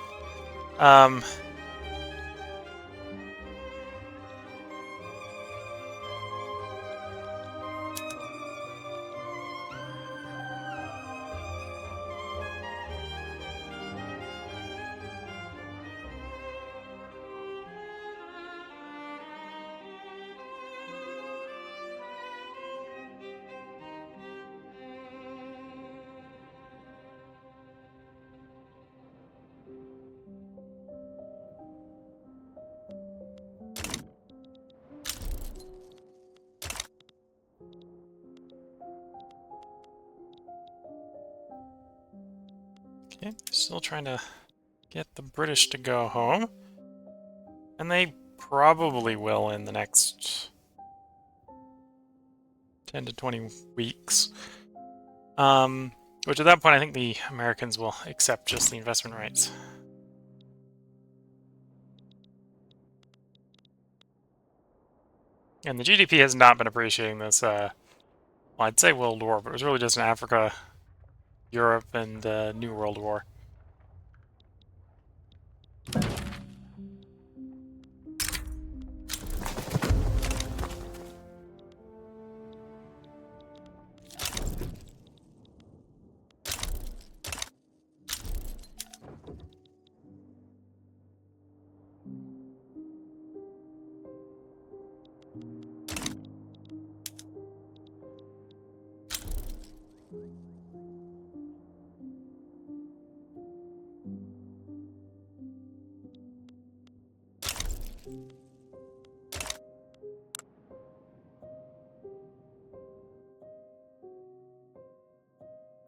A: Okay, still trying to get the British to go home. And they probably will in the next 10 to 20 weeks. Which at that point, I think the Americans will accept just the investment rights. And the GDP has not been appreciating this, well, I'd say World War, but it was really just in Africa, Europe, and New World War.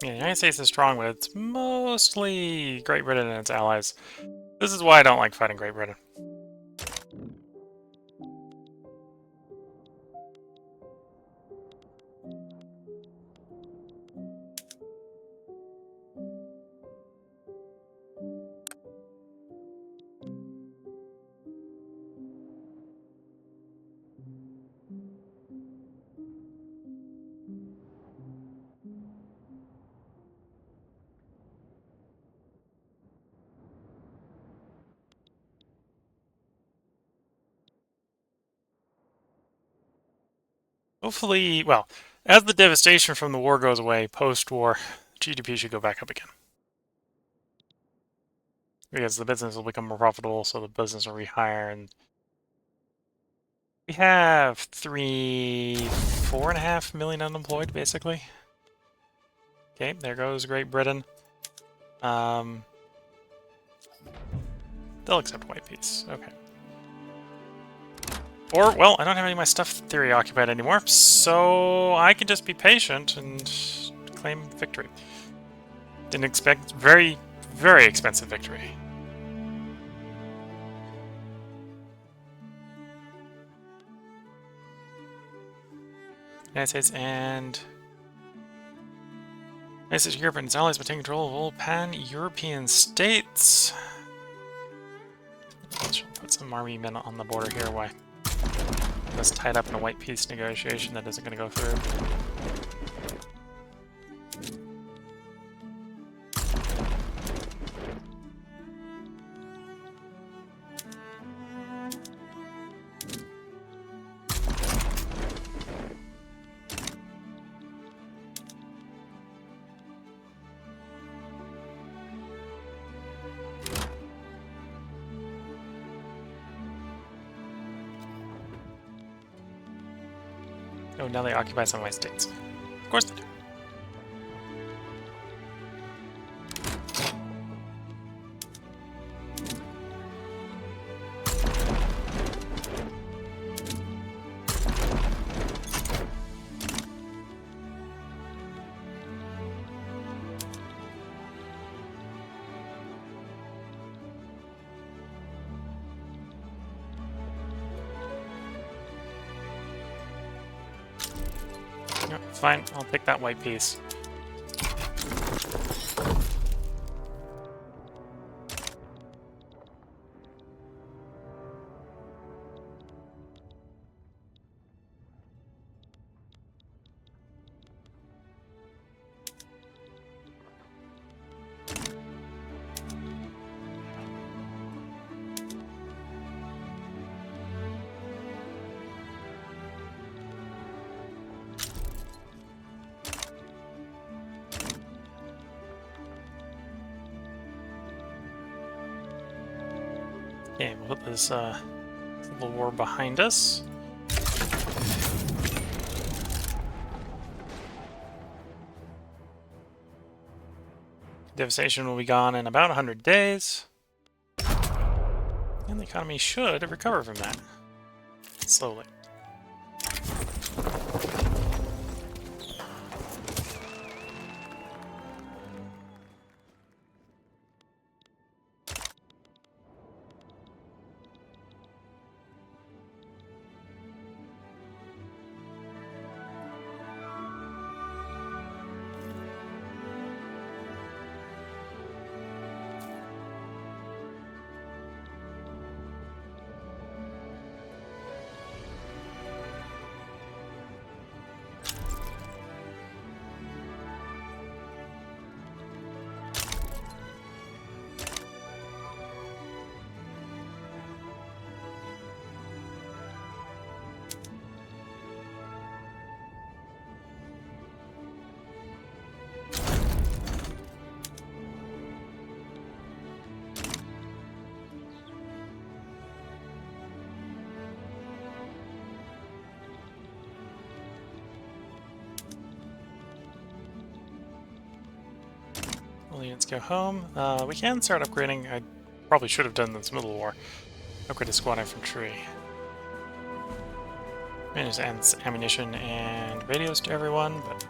A: Yeah, the United States is strong, but it's mostly Great Britain and its allies. This is why I don't like fighting Great Britain. Hopefully, well, as the devastation from the war goes away, post-war, GDP should go back up again. Because the business will become more profitable, so the business will rehire, and we have 4.5 million unemployed, basically. Okay, there goes Great Britain. They'll accept white peace. Okay. Or, well, I don't have any of my stuff theory occupied anymore, so I can just be patient and claim victory. Didn't expect very, very expensive victory. United States and United States, Europe, and its allies by taking control of all pan-European states. Let's put some army men on the border here. Why? That's tied up in a white peace negotiation that isn't going to go through. Oh, now they occupy some of my states. Of course they do. Yep, fine, I'll take that white piece. Okay, we'll put this little war behind us. Devastation will be gone in about 100 days. And the economy should recover from that. Slowly. All units go home. We can start upgrading. I probably should have done this middle war. Upgrade to squad infantry. And just adds ammunition and radios to everyone, but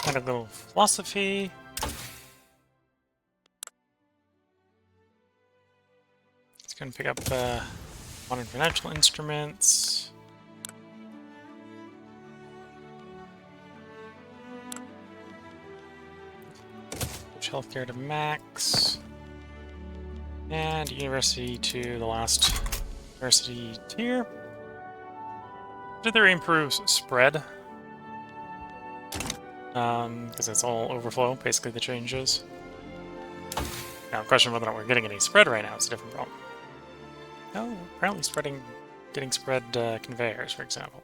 A: kind of little philosophy. It's going to pick up modern financial instruments. Push healthcare to max. And university to the last university tier. Which theory improves spread. Because it's all overflow, basically the changes. Now the question of whether or not we're getting any spread right now is a different problem. Oh, apparently getting spread conveyors, for example.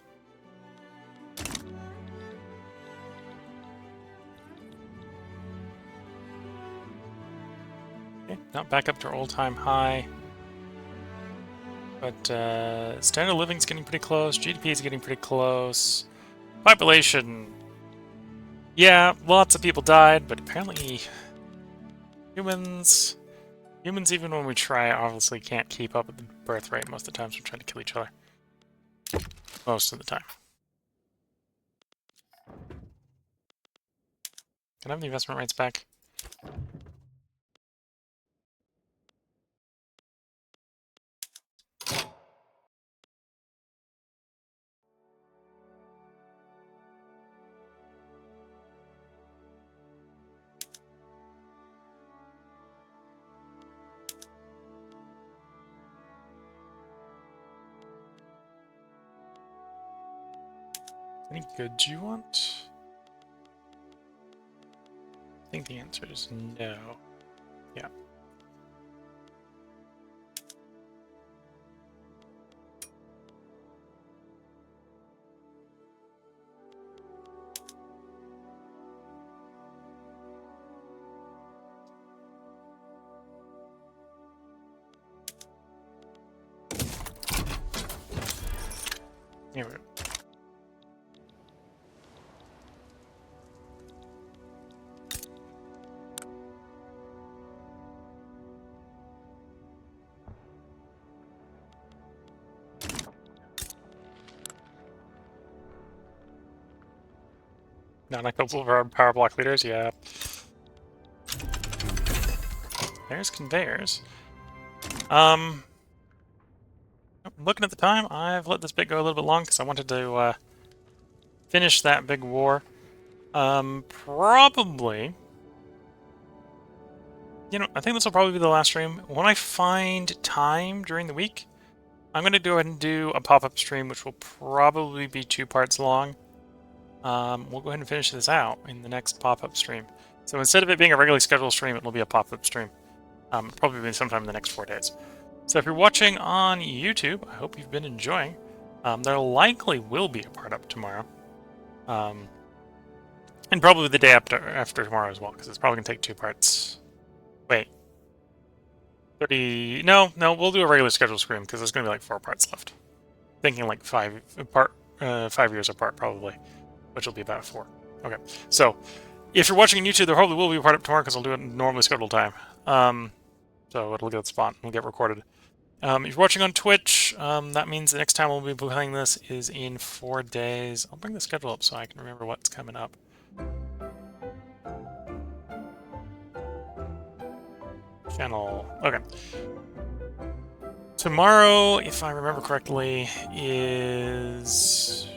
A: Okay, now back up to our all-time high. But standard of living's getting pretty close, GDP is getting pretty close. Population, yeah, lots of people died, but apparently humans, even when we try, obviously can't keep up with the birth rate most of the times. We're trying to kill each other. Most of the time. Can I have the investment rates back? Any goods you want? I think the answer is no. Yeah. Here we go. Not a couple of our power block leaders, yeah. There's conveyors. Looking at the time, I've let this bit go a little bit long because I wanted to finish that big war. Probably. You know, I think this will probably be the last stream. When I find time during the week, I'm going to go ahead and do a pop-up stream, which will probably be 2 parts long. We'll go ahead and finish this out in the next pop-up stream. So instead of it being a regularly scheduled stream, it will be a pop-up stream. Probably sometime in the next 4 days. So if you're watching on YouTube, I hope you've been enjoying. There likely will be a part up tomorrow. And probably the day after tomorrow as well, because it's probably going to take 2 parts. Wait. 30... No, we'll do a regular scheduled stream, because there's going to be like 4 parts left. Thinking like 5 years apart, probably. Which will be about 4. Okay, so if you're watching on YouTube, there probably will be a part up tomorrow, because I'll do it in normally scheduled time. So it'll get spot, it'll get recorded. If you're watching on Twitch, that means the next time we'll be playing this is in 4 days. I'll bring the schedule up so I can remember what's coming up. Channel. Okay. Tomorrow, if I remember correctly, is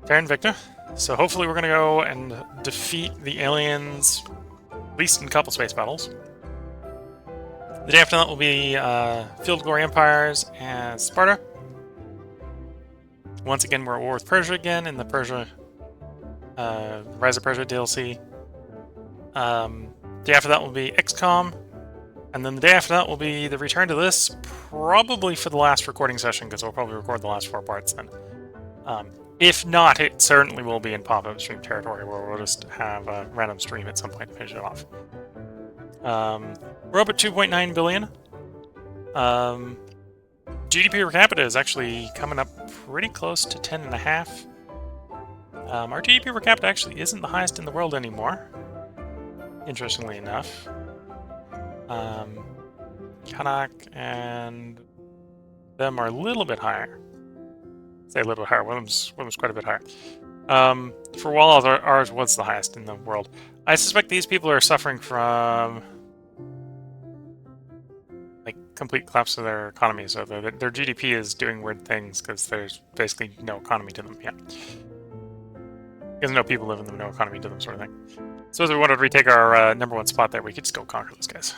A: Fair and Victor. So hopefully we're going to go and defeat the aliens, at least in a couple space battles. The day after that will be Field of Glory Empires and Sparta. Once again, we're at war with Persia again in the Persia Rise of Persia DLC. Day after that will be XCOM. And then the day after that will be the return to this, probably for the last recording session, because we'll probably record the last 4 parts then. If not, it certainly will be in pop-up stream territory, where we'll just have a random stream at some point to finish it off. We're up at 2.9 billion. GDP per capita is actually coming up pretty close to 10.5. Our GDP per capita actually isn't the highest in the world anymore, interestingly enough. Kanak and them are a little bit higher. Say a little bit higher. One of them's quite a bit higher. For Wallahs, ours was the highest in the world. I suspect these people are suffering from like complete collapse of their economy, so their GDP is doing weird things because there's basically no economy to them. Yeah, because no people live in them, no economy to them, sort of thing. So as we wanted to retake our #1 spot there, we could just go conquer those guys.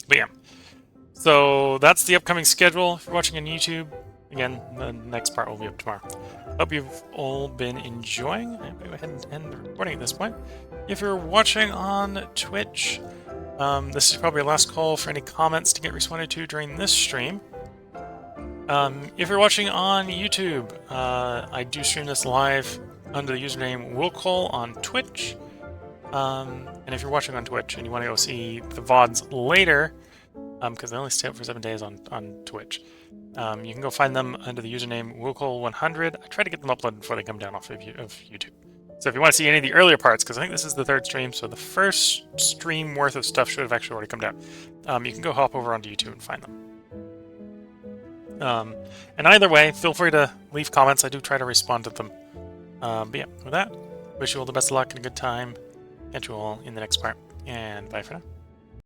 A: But yeah, so that's the upcoming schedule. If you're watching on YouTube, again, the next part will be up tomorrow. Hope you've all been enjoying. I'm going to go ahead and end the recording at this point. If you're watching on Twitch, this is probably a last call for any comments to get responded to during this stream. If you're watching on YouTube, I do stream this live under the username willcall on Twitch. And if you're watching on Twitch and you want to go see the VODs later, because they only stay up for 7 days on Twitch, you can go find them under the username willcall100. I try to get them uploaded before they come down off of YouTube. So if you want to see any of the earlier parts, because I think this is the 3rd stream, so the first stream worth of stuff should have actually already come down, you can go hop over onto YouTube and find them. And either way, feel free to leave comments. I do try to respond to them. But yeah, with that, wish you all the best of luck and a good time. Catch you all in the next part, and bye for now.